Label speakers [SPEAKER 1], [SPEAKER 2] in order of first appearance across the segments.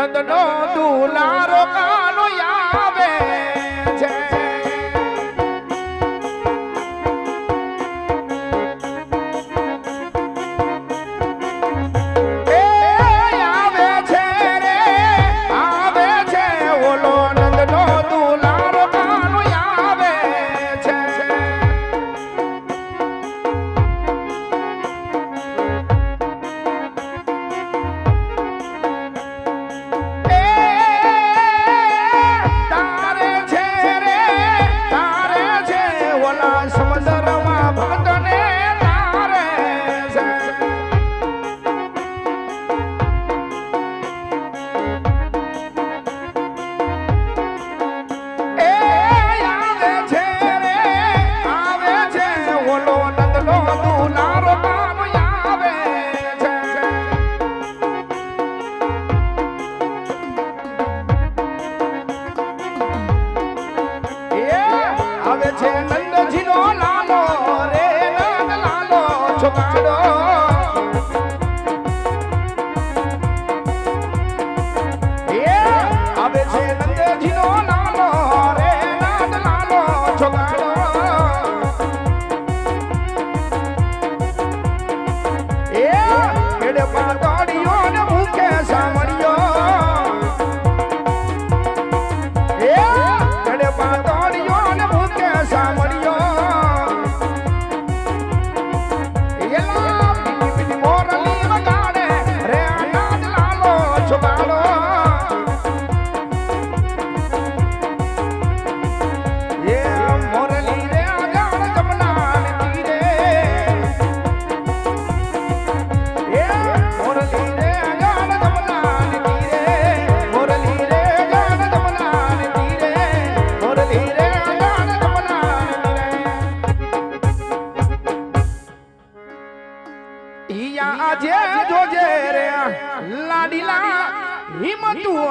[SPEAKER 1] નંદનો દુલારો કાનો આવે છે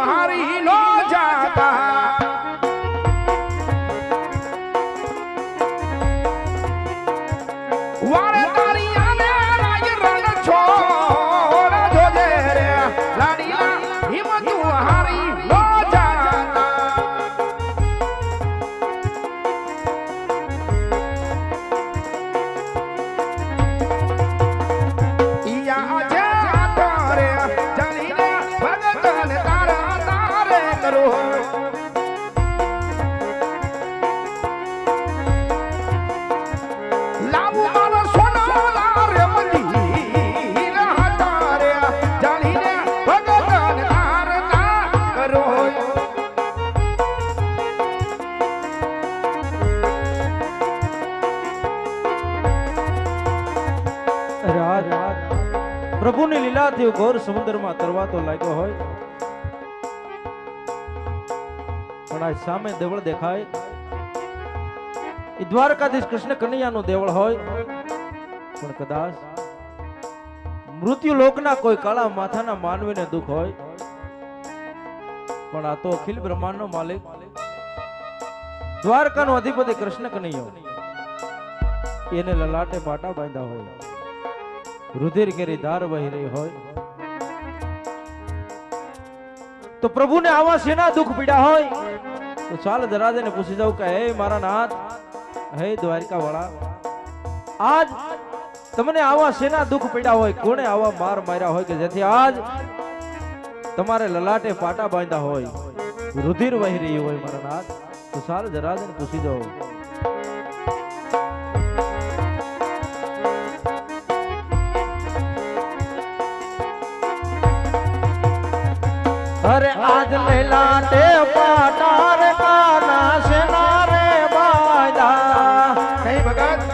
[SPEAKER 1] हारी नो जाता वारे तारिया ने राज रण छोड़ जो जे रे लाडीला हिम्मत हारी नो जाता इया जाता रे जानी ने भगतन तारा तारे करो
[SPEAKER 2] પ્રભુની લીલાથી ઘોર સમુદ્રમાં તરવાતો લાગ્યો હોય પણ આ સામે દેવળ દેખાય એ દ્વારકાધીશ કૃષ્ણ કનૈયાનું દેવળ હોય પણ કદાચ મૃત્યુ લોકના કોઈ કાળા માથાના માનવીને દુઃખ હોય પણ આ તો અખિલ બ્રહ્માંડનો માલિક દ્વારકાનો અધિપતિ કૃષ્ણ કનૈયો એને લલાટે પાટા બાંધ્યા હોય રુધિર કેરી ધાર વહી રહી હોય તો પ્રભુને આવા શેના દુઃખ પીડા હોય તો ચાલ દરાજને પૂછી જાઉં કે હે મારા નાથ હે દ્વારકા વાળા આજ તમને આવા શેના દુઃખ પીડા હોય કોણે આવા માર માર્યા હોય કે જેથી આજ તમારે લલાટે પાટા બાંધ્યા હોય રુધિર વહી રહી હોય મારા નાથ તો ચાલ દરાજને પૂછી જાઉં
[SPEAKER 1] अरे आज ललाटे पाटार काना सेनारे बाजा नहीं भगत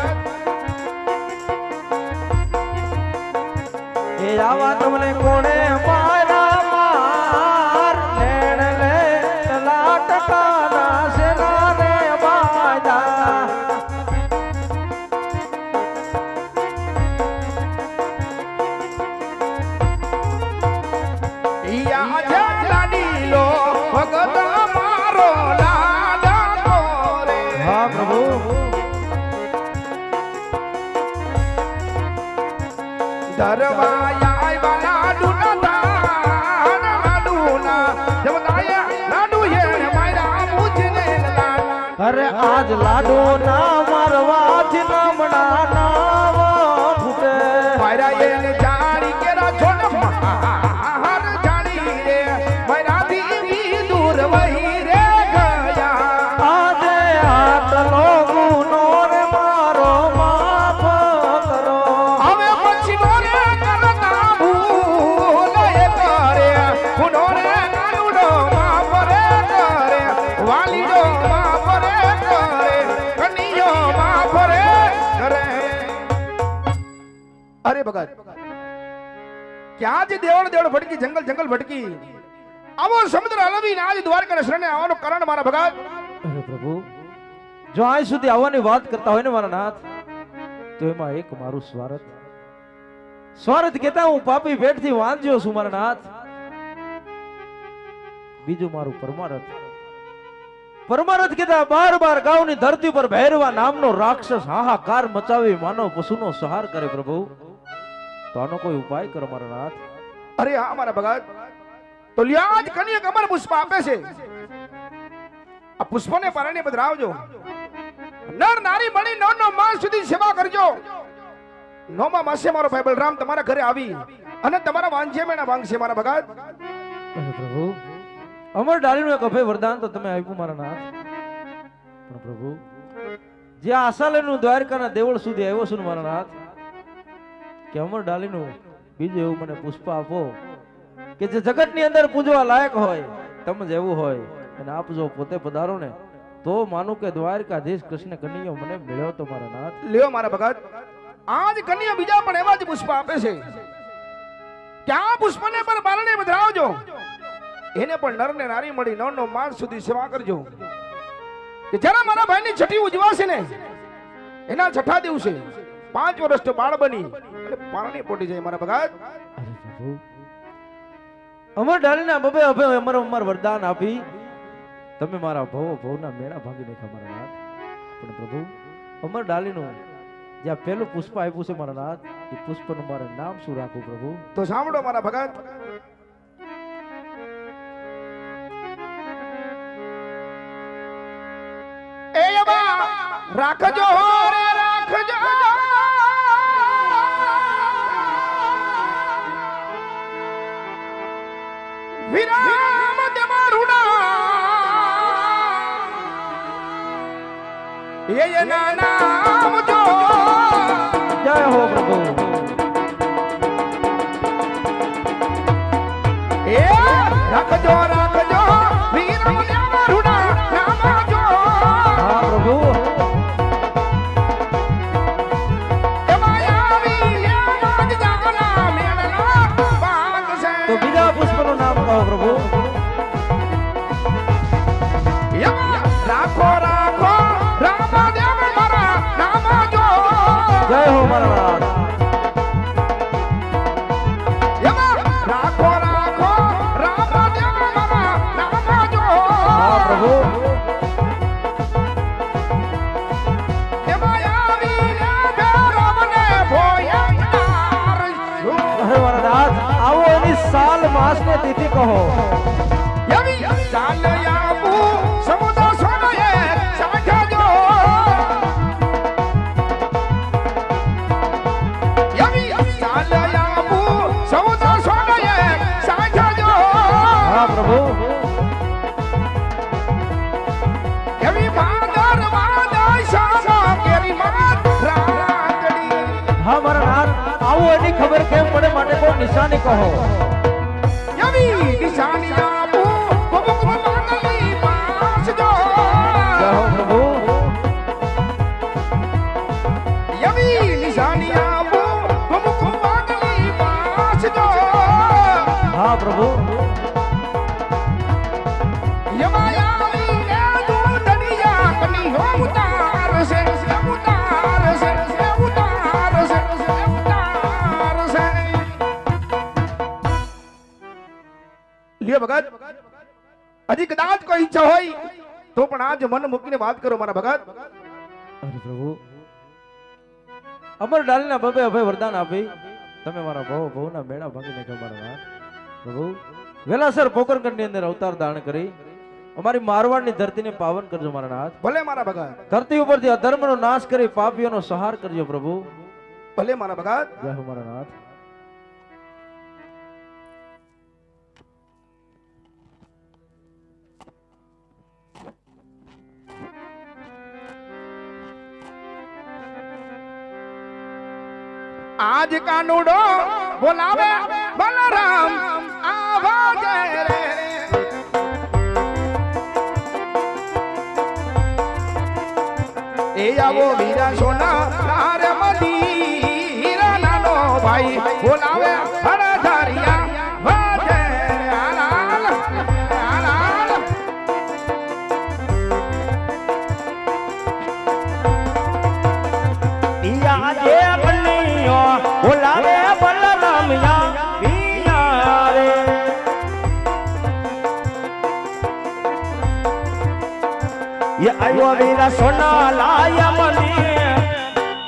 [SPEAKER 1] ये आवा तुमने कोने मारा मार लेन ले ललाट काना सेनारे बाजा या दरवाया वाला डूना જાણી કેરા છોડ મહાર જાણી રે મરાથી દૂર વહી રે ગયા
[SPEAKER 2] આજે આટલો ગુનો રે મારો માફ કરો
[SPEAKER 1] હવે પછી નો રે કરતા ભૂલ એ કરે ગુનો રે કાનુડો માફ રે કરે વાલીડો માફ રે કરે કનિયો માફ રે કરે અરે ભગત ક્યાં જ દેવળ ભટકી જંગલ જંગલ ભટકી આવો સમુદ્ર હલવીને આજ દ્વારકા શરણે આવવાનું કારણ મારા ભગત
[SPEAKER 2] અરે પ્રભુ જો આજ સુધી આવવાની વાત કરતા હોય ને મારા નાથ તો એમાં એક મારું સ્વાર્થ કેતા હું પાપી પેટથી વાંચ્યો છું મારા નાથ બીજું મારું પરમારથ કેતા બાર ગામની ધરતી પર ભૈરવા નામનો રાક્ષસ હાહાકાર મચાવી માનવ પશુનો સંહાર કરે પ્રભુ તો આનો કોઈ ઉપાય કરો મારા નાથ
[SPEAKER 1] અરે હા મારા ભગત તો લ્યો આજ કન્યા કમર પુષ્પ આપે છે આ પુષ્પને પારણે બદરાવજો નર નારી મણી નો માસ સુધી સેવા કરજો નોમા માસે મારો ભાઈ બલરામ તમારા ઘરે આવી અને તમારા વાંજે મેણા માંગશે મારા ભગત
[SPEAKER 2] અરે પ્રભુ અમર ડાલીનું એક અભય વરદાન તો તમે આપ્યું મારા નાથ પણ પ્રભુ જે આશાલેનું દ્વારકાના દેવળ સુધી આવ્યો છું ને મારા નાથ કે અમર ડાલીનું બીજું એવું મને પુષ્પ આપો કે જે જગતની અંદર પૂજવા લાયક હોય તમે જેવું હોય અને આપ જો પોતે પધારો ને તો માનું કે દ્વારકાધીશ કૃષ્ણ કનૈયો મને મળ્યો તો મારા નાથ
[SPEAKER 1] લ્યો મારા ભગત આજ કન્યા બીજા પણ એવા જ પુષ્પ આપે છે ક્યાં પુષ્પને પર બારણે બદરાવજો એને પણ નર ને નારી મળી નો માસ સુધી સેવા કરજો કે જ્યારે મારા ભાઈની છઠ્ઠી ઉજવાશે ને એના છઠ્ઠા દિવસે 5 વર્ષનો બાળ બની અને પારણી પોટી જાય મારા ભગત
[SPEAKER 2] અરે પ્રભુ અમર ડાલીના બબે અભય અમર વરદાન આપી તમે મારા ભવના મેળા ભાંગી નાખ્યા મારા નાથ પણ પ્રભુ અમર ડાલીનું જ્યાં પહેલું પુષ્પ આપ્યું છે મારા નાથ એ પુષ્પનું મારે નામ શું રાખવું પ્રભુ
[SPEAKER 1] તો સાંભળો મારા ભગત એ બા રાખજો રે રાખજો વિરામ દેવારુડા એ નામ જો
[SPEAKER 2] જય હો પ્રભુ
[SPEAKER 1] એ રાખજો રાખજો વિરામ દેવારુડા નામ જો
[SPEAKER 2] હા પ્રભુ તો બીજા પુષ્પનું નામ કહો પ્રભુ
[SPEAKER 1] રાખો રાખો રામદેવ મારા નામ જો
[SPEAKER 2] જય હો મારા નાથ
[SPEAKER 1] રાખો રાખો રામદેવ મારા નામ જો
[SPEAKER 2] હા પ્રભુ અરે મારા નાથ આવો એની સાલ માસ ને તિથિ કહો
[SPEAKER 1] ચાલ આપુ સમુદ્ર સોનાએ સાંખજો ચાલ આપુ સમુદ્ર સોનાએ સાંખજો
[SPEAKER 2] હા પ્રભુ
[SPEAKER 1] એવી બાદર વાદા શામા કેરી માત રાતડી
[SPEAKER 2] હા મારા નાથ આવો એની ખબર કેમ પડે માટે કોઈ નિશાની કહો
[SPEAKER 1] એવી નિશાની આપુ બબુક માંગલી પાસજો
[SPEAKER 2] જય હો પ્રભુ
[SPEAKER 1] એવી નિશાની આપુ બબુક માંગલી પાસજો
[SPEAKER 2] હા પ્રભુ
[SPEAKER 1] યમાયાવી ને દુનિયા કની હો ઉતાર છે ઉતાર છે ઉતાર છે ઉતાર છે લ્યો ભગત હજી કદાચ કોઈ ઈચ્છા હોય તો પણ આજ મન મૂકીને વાત કરો મારા ભગત
[SPEAKER 2] અરે પ્રભુ અમર ડાલીના બબે અભય વરદાન આપી તમે મારા ભવના મેળા ભાંગી નાખ્યા મારા નાથ પ્રભુ વેલાસર પોકરગઢની અંદર અવતાર ધારણ કરી અમારી મારવાડની ધરતીને પાવન કરજો મારા નાથ
[SPEAKER 1] ભલે મારા ભગત
[SPEAKER 2] ધરતી ઉપરથી અધર્મનો નાશ કરી પાપીઓનો સંહાર કરજો પ્રભુ
[SPEAKER 1] ભલે મારા ભગત
[SPEAKER 2] જય હો મારા નાથ
[SPEAKER 1] આજ કાનુડો બોલાવે બલરામ આવાજે રે એ આવો વીરા સોના તારે મદી હીરા નાનો ભાઈ બોલાવે હરધારિયા વાજે રે આલાલ આલાલ
[SPEAKER 2] ઈયા જે કન્યો બોલાવે બલરામ યા વીરા રે ये आयो वीरा सोना लाया मनी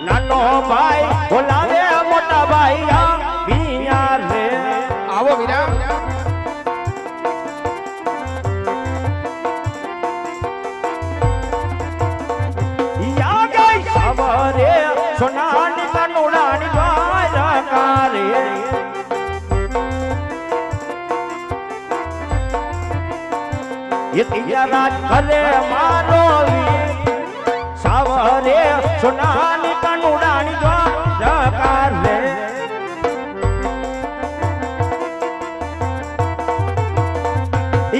[SPEAKER 2] नानो भाई बोलावे मोटा भाई या बिया रे
[SPEAKER 1] આવો વીરા
[SPEAKER 2] या गई सवारे सोना ની કનુડાની દ્વારકા રે ये तिया राज करे मारो सावरे सोनानी कनुडानी द्वारका रे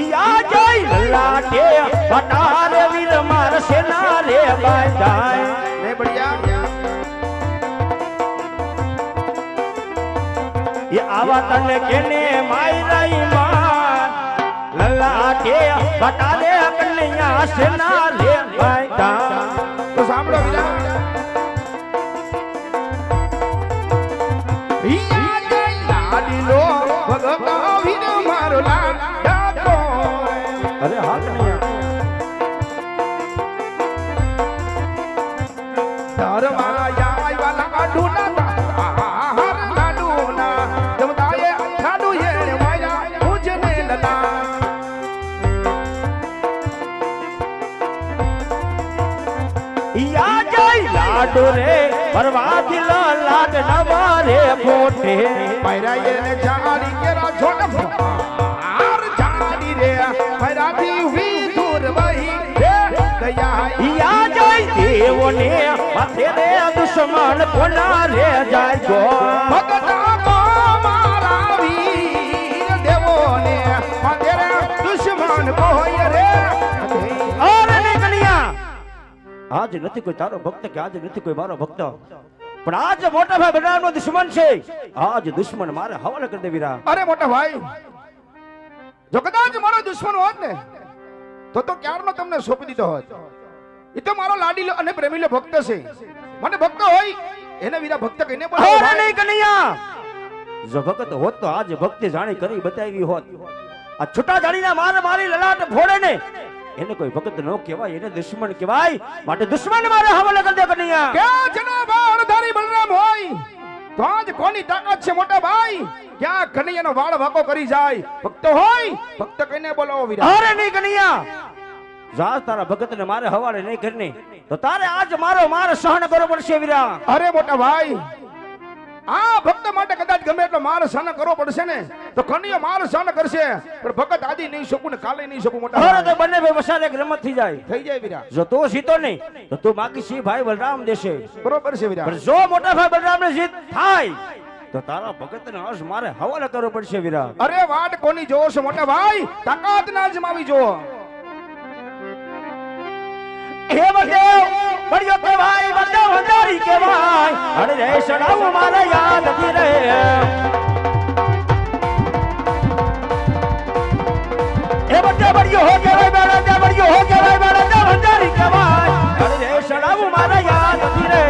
[SPEAKER 2] या जय लाटे पटार वीर मार सेना रे बाजाय
[SPEAKER 1] રે બઢિયા
[SPEAKER 2] ये आवा तने केने माई रही मार ललाटे बटाले कन्या सेना रे बाजा
[SPEAKER 1] તો સાંભળો વીરા ઈયા જય લાડીલો ભગવા વીર મારો લાડકો
[SPEAKER 2] अरे हाँ कन्हैया
[SPEAKER 1] ધરમાયા આયવા લાડુના હાર લાડુના જમતાએ લાડુ એ માયા પૂજને લલા
[SPEAKER 2] या जय लाडो रे परवादी लाड नवारे फोटे
[SPEAKER 1] પૈરાએ ને જાડી કેરા છોડ હાર જાડી રે પૈરાથી વી દૂર વહી દયા
[SPEAKER 2] या जय देव ने माथे रे दुश्मन कोना रे जाय गो
[SPEAKER 1] ભગતા કો મારા વીર દેવો ને મારે દુશ્મન કોઈ રે
[SPEAKER 2] अरे ने कन्या आज નથી કોઈ તારો ભક્ત કે આજ નથી કોઈ મારો ભક્ત પણ આજ મોટા ભાઈ બલરામનો દુશ્મન છે આજ દુશ્મન મારે હવાલે કરી દે વીરા
[SPEAKER 1] અરે મોટા ભાઈ જો કદાચ મારો દુશ્મન હોત ને તો ક્યારનો તમને સોંપી દીધો હોત એ તો મારો લાડીલો અને પ્રેમીલો ભક્ત છે મને ભક્ત હોય એને વીરા ભક્ત કહીને બોલાવો
[SPEAKER 2] અરે
[SPEAKER 1] ભાઈ.
[SPEAKER 2] નહીં કન્યા જો ભક્ત હોત તો આજ ભક્તિ જાણી કરી બતાવી હોત આ છૂટા જાણીને મારી લલાટ ફોડે ને એને કોઈ ભક્ત ન કહેવાય એને દુશ્મન કહેવાય માટે દુશ્મન મારે હવાલે કરી દે કન્યા
[SPEAKER 1] ક્યાં જનાબ અણધારી બલરામ હોય તો આજ કોની તાકાત છે મોટા ભાઈ ક્યાં કનૈયાનો વાળ વાકો કરી જાય ભક્ત હોય ભક્ત કહીને બોલાવો વીરા
[SPEAKER 2] અરે નહીં કન્યા જા તારા ભક્તને મારે હવાલે નહીં કરીને તો તારે આજ મારો સહન કરવો પડશે વીરા
[SPEAKER 1] અરે મોટા ભાઈ આ ભક્ત માટે કદાચ ગમે એટલો માર સહન કરવો પડશે ને તો કનૈયો માર સહન કરશે પણ ભક્ત આજી નહીં શકું ને કાલે નહીં શકું મોટા
[SPEAKER 2] અરે તો
[SPEAKER 1] ભાઈ.
[SPEAKER 2] બંને ભાઈ વસાલે એક રમત થઈ જાય
[SPEAKER 1] થઈ જાય વીરા
[SPEAKER 2] જો તો જીતો નહીં તો તું બાકી સી ભાઈ બલરામ દેશે
[SPEAKER 1] બરોબર છે વીરા
[SPEAKER 2] પણ જો મોટા ભાઈ બલરામને જીત થાય તો તારા ભગતને હર્ષ મારે હવાલે કરવો પડશે વીરા
[SPEAKER 1] અરે વાટ કોની જોવો છો મોટા ભાઈ તાકાત ના જમાવી જો
[SPEAKER 2] હે બળદેવ બળિયો કે ભાઈ બળદેવ હંધારી કે ભાઈ અરે રે સડાવું મારે યાદ નથી રહે હે બળદેવ બળિયો હો કે ભાઈ બળદેવ બળિયો હો કે ભાઈ બળદેવ હંધારી કે ભાઈ અરે રે સડાવું મારે યાદ નથી રહે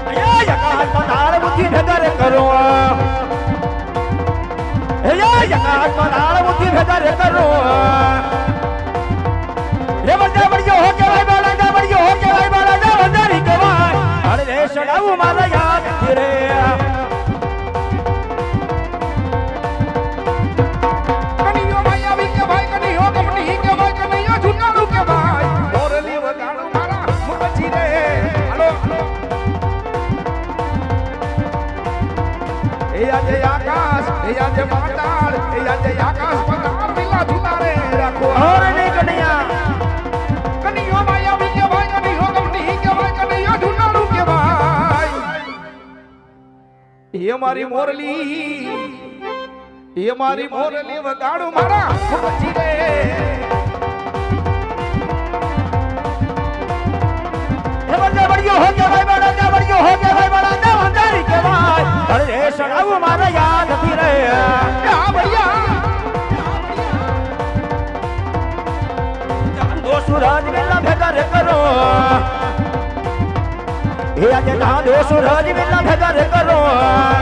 [SPEAKER 2] અયા યકાત પધાર બુદ્ધિ ભેગા કરો યકાત પધાર બુદ્ધિ ભેગા કરો રે બળદેવ બળિયો હો કે ભાઈ બળદેવ બળિયો હો કે ભાઈ બળદેવ હંધારી કે ભાઈ અરે રે સડાવું મારે યાદ નથી રે
[SPEAKER 1] કનૈયો ભાઈ આવી કે ભાઈ કનૈયો કપટી કે ભાઈ કનૈયો ઝુકાડું કે ભાઈ મોરલી વગાડું મારા મુખજી રે હાલો એ આજે આકાશ એ આજે પાતાળ એ આજે આકાશ પાતાળ મિલા જુતારે રાખો
[SPEAKER 2] અરે નહીં કન્યા
[SPEAKER 1] કનૈયો ભાઈ આવી કે ભાઈ કનૈયો કપટી એ મારી મોરલી વગાડું મારા મુખજી રે
[SPEAKER 2] એ બળદા બળિયો હો કે ભાઈ બળદા બળિયો હો કે ભાઈ બળદા વંદારી કે ભાઈ અરે સડાવું મારા યાદ નથી રે
[SPEAKER 1] આ ભૈયા
[SPEAKER 2] ચાંદો સૂરજ વેલા ભેગા રે કરો એ આજે ચાંદો સૂરજ વેલા ભેગા રે કરો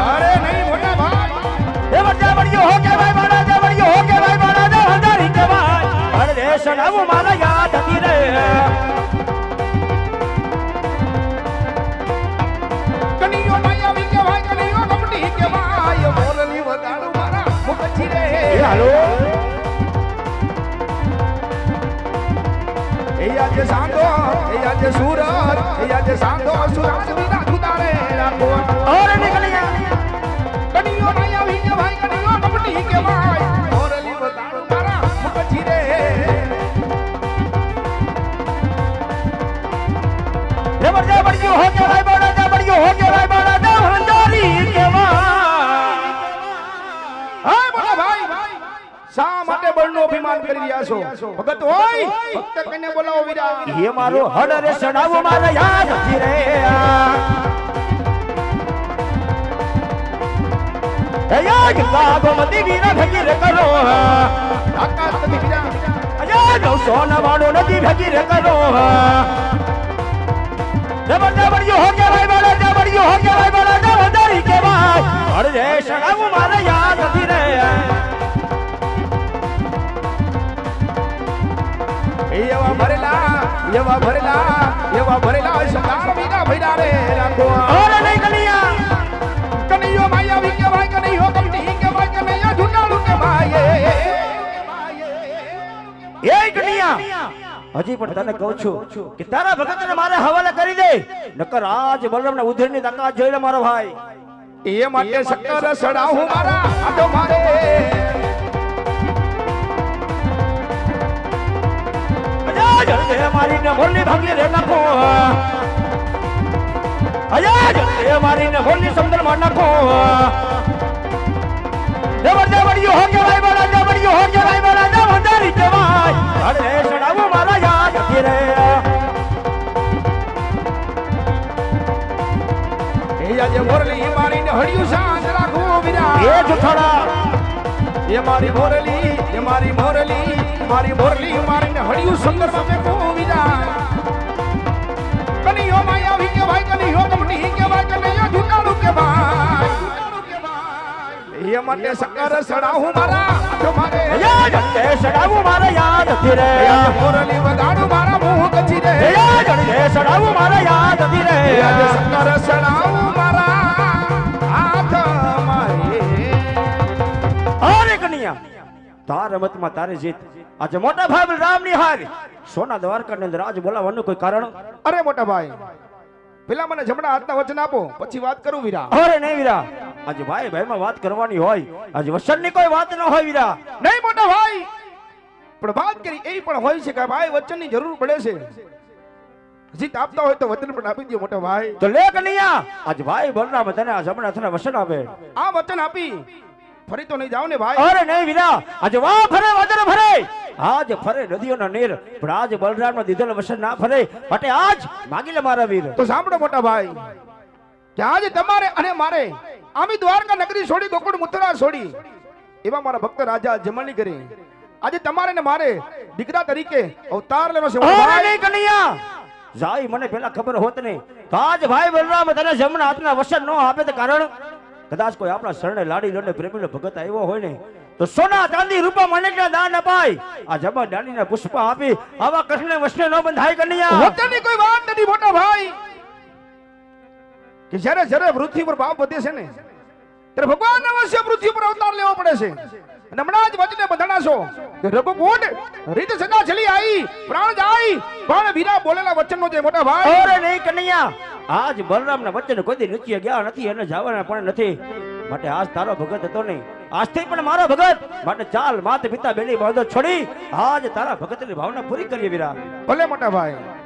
[SPEAKER 1] અરે નહીં મોટા ભાઈ
[SPEAKER 2] એ બળદા બળિયો હો કે ભાઈ બળદા બળિયો હો કે ભાઈ બળદા વંદારી કે ભાઈ અરે સડાવું મારા યાદ નથી રે
[SPEAKER 1] કનૈયો માયા વી કે ભાઈ કનૈયો કપટી કે ભાઈ મોરલી વગાડું મારા મુખજી રે
[SPEAKER 2] હાલો
[SPEAKER 1] એ આજે સાંધો એ આજે સૂરજ એ આજે સાંધો સુરાજ વિના જુદારે રાખો
[SPEAKER 2] ઓરે નીકળ્યા
[SPEAKER 1] કનૈયો માયા વી કે ભાઈ કનૈયો કપટી કે ભાઈ મોરલી વગાડું મારા મુખજી રે
[SPEAKER 2] એ બળદા બળિયો હો કે ભાઈ બળદા બળિયો હો કે ભાઈ બળદા વંદારી કે ભાઈ
[SPEAKER 1] હા મોટા ભાઈ શા માટે બળનો અભિમાન કરી રહ્યા છો ભગત હોય ભક્ત કને બોલાવો વીરા
[SPEAKER 2] એ મારો હડ રે સડાવો મારા યાદ નથી રે એ યાદ લાગો મતી વીરા ભગી રે કરો
[SPEAKER 1] આકાશ નથી વીરા
[SPEAKER 2] અજા જો સોના વાળો નથી ભગી રે કરો બળદા બળિયો હો કે ભાઈ બળદા બળિયો હો કે ભાઈ બળદા વંદારી કે ભાઈ હડ રે સડાવો મારા યાદ નથી રે
[SPEAKER 1] એવા ભરેલા સંગાર વીરા ભૈરા રે રાખો
[SPEAKER 2] ઓરે નહીં કલિયા
[SPEAKER 1] કનૈયો માયા વી કે ભાઈ કનૈયો કપટી કે ભાઈ કનૈયા ઝુંડાળું કે ભાઈ
[SPEAKER 2] એ કન્યા હજી પણ તને કહું છું કે તારા ભગતને મારે હવાલે કરી દે નકર આજ બલરામના ઉધેરની તાકાત જોઈ લે મારો ભાઈ
[SPEAKER 1] એ માટે શક્કર સડાવું મારા આટો મારે
[SPEAKER 2] જલ્દી મારીને મોરની ભાગી રે નાખો અયા જલ્દી મારીને મોરની સમંદરમાં નાખો બળદા બળિયો હો કે ભાઈ બળદા બળિયો હો કે ભાઈ બળદા વંદારી કે ભાઈ અરે સડાવો મારા યાદ નથી રે
[SPEAKER 1] એ આજે મોરલી મારીને હળિયું શાંત રાખો વીરા
[SPEAKER 2] એ જુઠાડા
[SPEAKER 1] એ મારી મોરલી મારીને હળિયું સંદર્ભમાં મેકો વીરા કનૈયો માયા વી કે ભાઈ કનૈયો કપટી કે ભાઈ કનૈયો ઝુંડાળું કે ભાઈ એ માટે શક્કર સડાવું મારા આટો મારે
[SPEAKER 2] અયા જલ્દી સડાવો મારા યાદ નથી રે
[SPEAKER 1] મોરલી વગાડું મારા મુખ કચી રે
[SPEAKER 2] અયા જલ્દી સડાવો મારા યાદ નથી રે
[SPEAKER 1] આજે શક્કર સડાવું મારા હાથ મારે
[SPEAKER 2] અરે કન્યા તાર રમતમાં તારી જીત આજે મોટા ભાઈ બલરામની હારી સોના દ્વારકાની અંદર આજ બોલાવવાનું કોઈ કારણ
[SPEAKER 1] અરે મોટા ભાઈ પેલા મને જમણા હાથના વચન આપો પછી વાત કરું વીરા
[SPEAKER 2] અરે નહીં વીરા આજે ભાઈ ભાઈમાં વાત કરવાની હોય આજે વચનની કોઈ વાત ન હોય વીરા
[SPEAKER 1] નહીં મોટા ભાઈ પણ વાત કરી એ પણ હોય છે કે ભાઈ વચનની જરૂર પડે છે જીત આપતા હોય તો વચન પણ આપી દો મોટા ભાઈ
[SPEAKER 2] તો લે કન્યા આજ ભાઈ બલરામ તને આ જમણા હાથના વચન આપે
[SPEAKER 1] આ વચન આપી ફરી તો નહીં જાવ ને ભાઈ
[SPEAKER 2] અરે નહીં વીરા આજે વાહ ફરે વદર ફરે આજ ફરે નદીઓના નીર પણ આજ બલરામનો દીધેલ વચન ના ફરે માટે આજ માગી લે મારા વીર
[SPEAKER 1] તો સાંભળો મોટા ભાઈ કે આજે તમારે અને મારે આમી દ્વારકા નગરી છોડી ગોકુળ મથુરા છોડી એવા મારા ભક્ત રાજા જમણી કરી આજે તમારે ને મારે દીકરા તરીકે અવતાર લેવાનો છે મોટા
[SPEAKER 2] અરે
[SPEAKER 1] ભાઈ.
[SPEAKER 2] નહીં કન્યા જાય મને પેલા ખબર હોત નહીં તો આજ ભાઈ બલરામ તને જમણા હાથના વચન ન આપે તો કારણ કદાચ કોઈ આપણા શરણે લાડી લોને પ્રેમીનો ભગત આવ્યો હોય ને તો સોના ચાંદી રૂપા મણેકના દાન અપાય આ જબા દાનીના પુષ્પ આપી આવા કૃષ્ણ વચને ન બંધાય કન્યા
[SPEAKER 1] વચનની કોઈ વાત નથી મોટા ભાઈ કે જ્યારે જ્યારે પૃથ્વી પર પાપ વધે છે ને ત્યારે ભગવાન અવશ્ય પૃથ્વી પર અવતાર લેવો પડે છે અને હમણાં જ વચને બંધાણા છો કે રઘુકુંડ રીત સદા ચલી આવી પ્રાણ જાય પણ વીરા બોલેલા વચનનો જે મોટા ભાઈ
[SPEAKER 2] અરે નહીં કન્યા આજ બલરામના વચન કોઈ દી નીચે ગયા નથી અને જવાના પણ નથી માટે આજ તારો ભગત હતો નહીં આજથી પણ મારો ભગત માટે ચાલ માતા પિતા બેની બાંધો છોડી આજ તારા ભગતની ભાવના પૂરી કરીએ વીરા
[SPEAKER 1] ભલે મોટા ભાઈ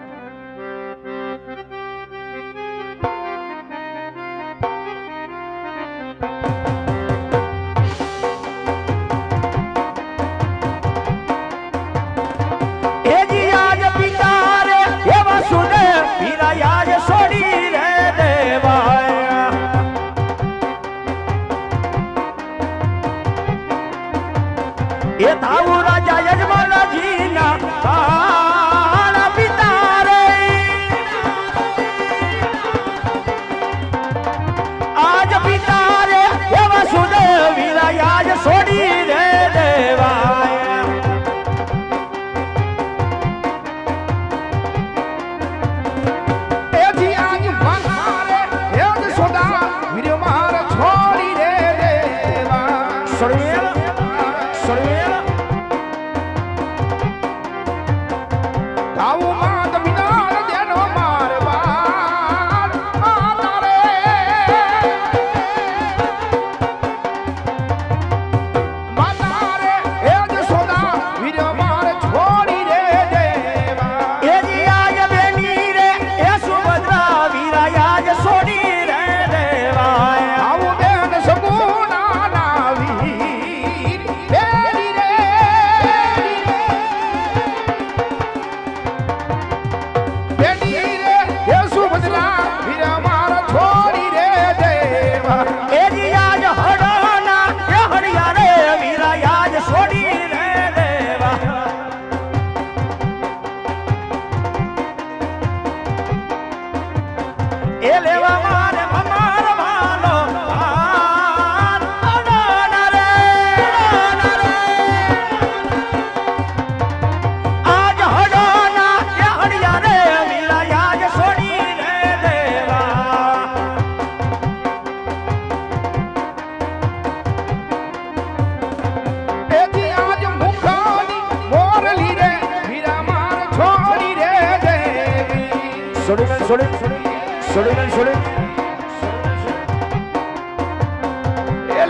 [SPEAKER 1] એ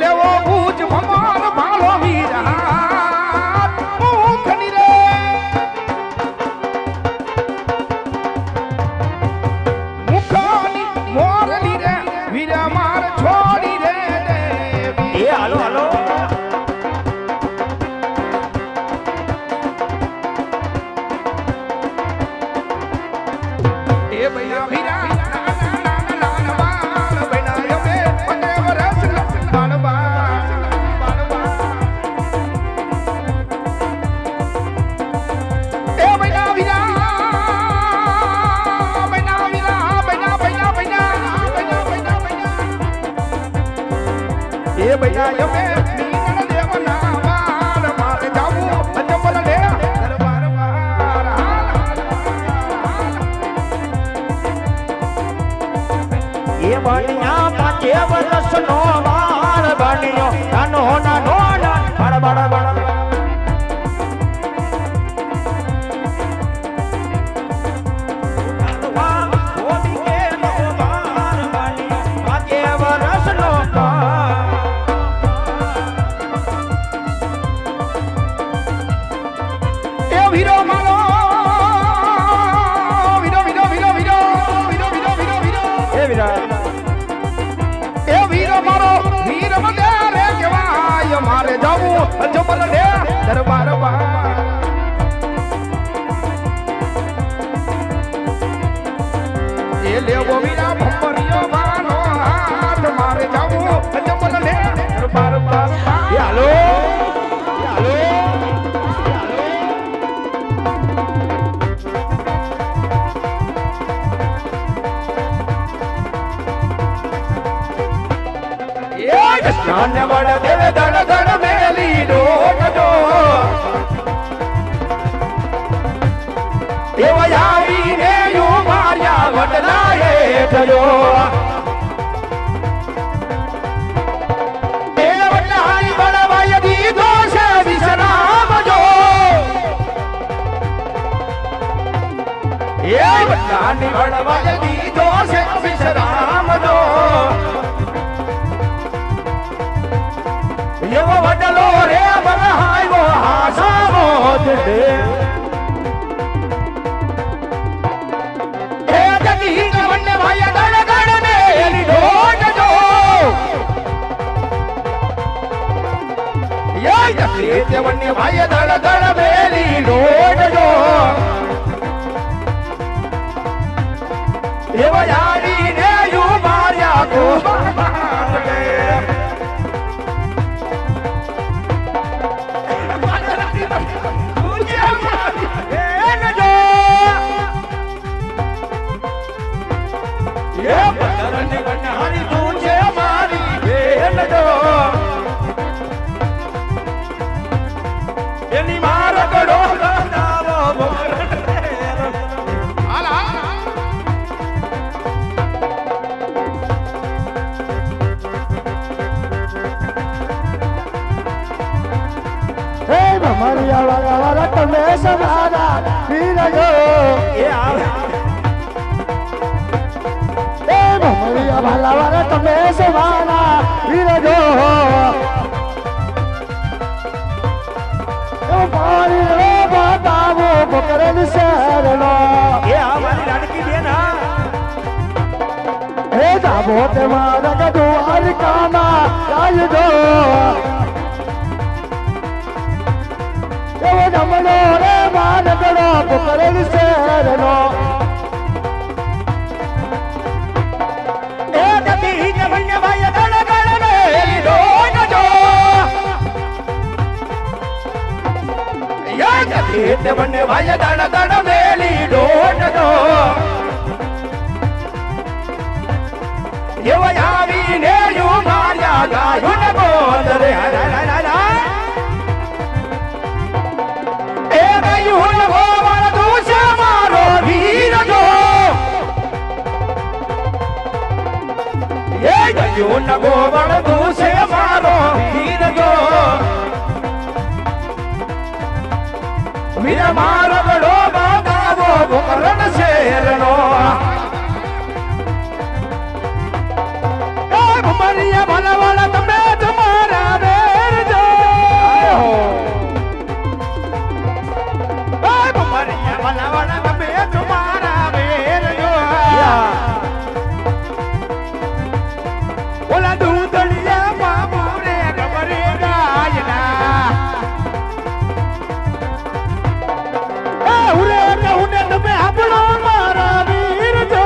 [SPEAKER 1] લેવો ભૂજ ભમાર ભાલો વીરા મુખની રે મુખની મોરલી રે વીરા માર છોડી રે
[SPEAKER 2] એ હાલો હાલો
[SPEAKER 1] એ ભૈયા વીરા નાના બાળ બનાયો બે 15 વર્ષ બાળ બાળ એ ભૈયા વીરા એ ભૈયા યમે નીકળ દેવના બાળ મારે જાવું અજમલ લે દરબાર માર
[SPEAKER 2] એ બણિયા 5 વર્ષનો વાળ બણ્યો નાનો નાનો બડ બડ બડ
[SPEAKER 1] વીરો મારો વીરો વીરો વીરો વીરો વીરો વીરો વીરો વીરો
[SPEAKER 2] એ વિરા
[SPEAKER 1] એ વીરો મારો વીર મને રે કહેવાય મારે જાવું અજમલ લે દરબાર બાર એ લેવો વીરા ભંપરિયો બાનો હાથ મારે જાવું અજમલ લે દરબાર બાર
[SPEAKER 2] એ હાલો હાલો
[SPEAKER 1] જાને વડ દેવે ધડ ધડ મેલી ડોટજો એવા આવીને યુ માર્યા વડલાએ થયો એ વડલાઈ બળવાય દીધો છે વિશ્રામ જો એ વડલાની બળવાય દીધો છે વિશ્રામ જો એવો વડલો રે બરહાયો હાસામો દે એ જગી ગવને ભાઈ દડ દડ ને એલી ડોટ જો એ જગી ગવને ભાઈ દડ દડ બેલી ડોટ જો એવો યારી ને યુ માર્યા કો એની માર ગડો ગાવો
[SPEAKER 3] હે ભમરિયા વાળા વાળા તમે સદારા વીરજો
[SPEAKER 2] એ આવે
[SPEAKER 3] હે ભમરિયા વાળા વાળા તમે સદારા વીરજો એ પાણી રે બતાવો બકરન શહેરનો
[SPEAKER 2] એ આ મારી લાડકી બેન હા
[SPEAKER 3] હે જાબો તે મારા ગદુઆર કાના જાયજો એવો જમનો રે માનગડો બકરન શહેરનો
[SPEAKER 1] એ જતી જવને ભાઈ દડ દડ ને એલી ડોટ જો એ જતી જવને ભાઈ દડ દડ મેલી ડોટ જો એવો આવીને યુ માર્યા ગાયો ને બોલ રે એ ગાયું ને ગોવળ દુસે મારો વીર જો એ ગાયું ને ગોવળ દુસે મારો વીર જો વીર મારો ગડો બાગાવો ભોકરણ શેરનો
[SPEAKER 3] ભમરિયા ભલાવાળા તમે તમારા વેરજો ભમરિયા ભલાવાળા તમે તમારા વેરજો ઓલા દૂધળિયા બાબુ રે રબરે ગાયના ઉરે કહુને તમે આપણો મારા વીરજો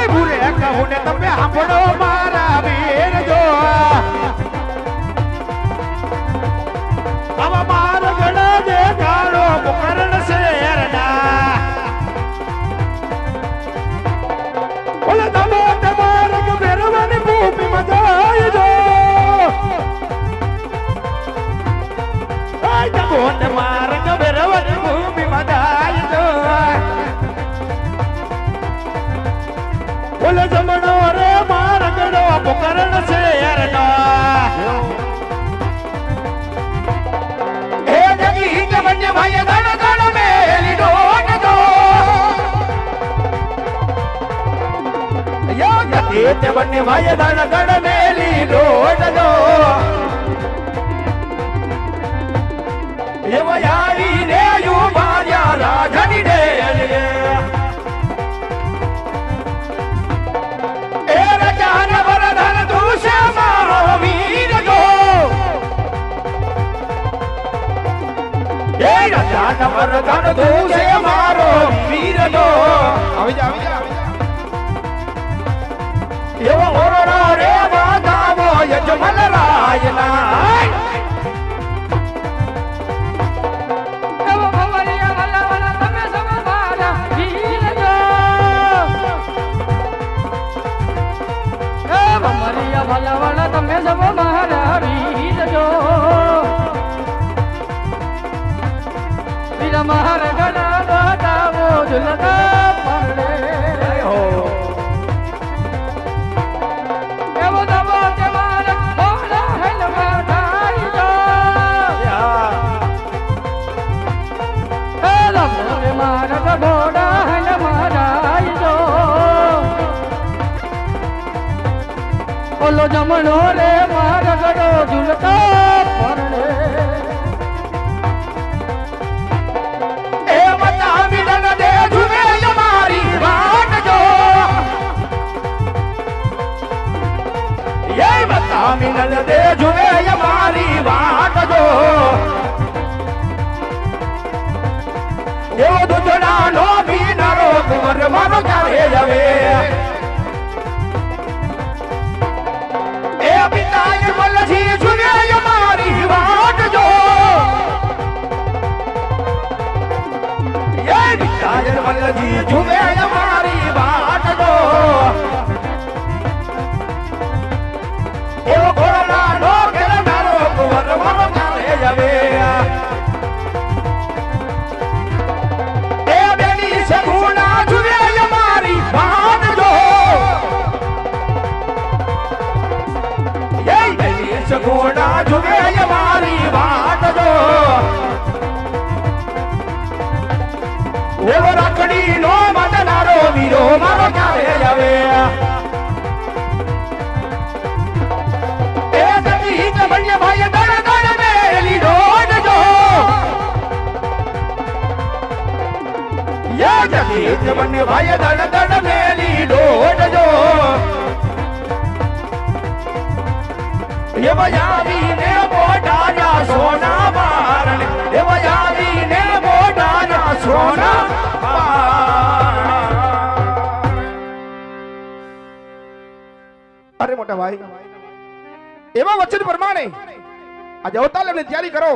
[SPEAKER 3] ભૂરે કહુને તમે આપણો મારા વીરજો આવા માર ગળા દે કાળો મુકરણ શેરના ઓલા દબો તમારક ભેરવાની ભૂમિ મજાય જો આય દબો તમારક ભેરવાની ભૂમિ મજાય જો ઓલા જમણો રે માર ગળો મુકરણ શેરના હે જગી જમન્ય ભાઈ દણ દણ મેલી ડોટ દો યો જગી જમન્ય ભાઈ દણ દણ મેલી ડોટ દો એવો યારી રે યુ માર્યા રાજની ડે એ રજાન વરધન તું છે મારો વીર જો એ રજાન વરધન તું છે મારો વીર જો
[SPEAKER 1] આવી જા આવી જા
[SPEAKER 3] એવો ઓરડો રે વાગાવો યજમલ રાયના
[SPEAKER 4] એવો ભવરિયા ભલાવાળા તમે સબ મારા વીરજો એ ભવરિયા ભલાવાળા તમે સબ મારા વીરજો વીર માર ગળા બતાવો ઝુલતા પડે એવો દબો તમારા મોઢા હેલમાં થાય જો મોરે મારા ઘોડા હન મારાઈ જો ઓલો જમણો રે મારા ગડો ઝુલતા પરણે
[SPEAKER 3] એ મતા મિલન દે જુએ તમારી વાટ જો એ મતા મિલન દે જુએ અમારી વાટ જો એવો દુધડા નો પીનારો કુંવર મારો ક્યારે આવે એ પિતાય મલજી જુએ અમારી વાટ જો એ પિતાય મલજી જુએ અમારી વાટ જો એવો ઘોડા નો કેરનારો કુંવર મારો ક્યારે આવે સગુણા જુએ અમારી વાટ જો એ બેલી સગુણા જુએ અમારી વાટ જો એવો રાખડી નો મદનારો વીરો મારો ક્યારે આવે એ સતી જમન્ય ભાઈ દળ દળ મેલી ડોટ જો જગી જમન્ય ભાઈ દડ દડ મેલી ડોટ જો એ વયાવીને મોઢાના સોના મારણે એ વયાવીને મોઢાના સોના
[SPEAKER 1] અરે મોટા ભાઈ એવા વચન પ્રમાણે આજે અવતાર લગ્ન તૈયારી કરો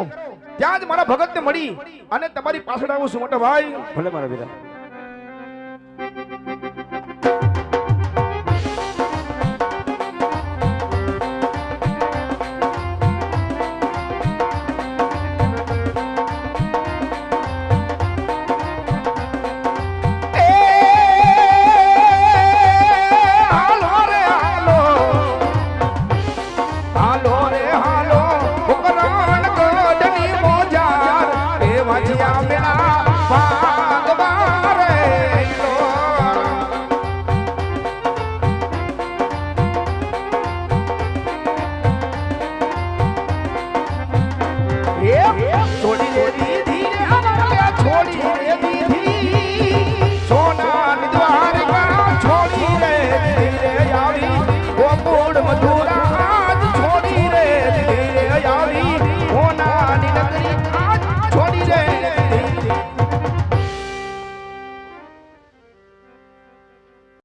[SPEAKER 1] ત્યાં જ મારા ભગતને મળી અને તમારી પાછળ આવું છું મોટા ભાઈ
[SPEAKER 2] ભલે મારા વીરા
[SPEAKER 1] ભગવાન હે છોડી દે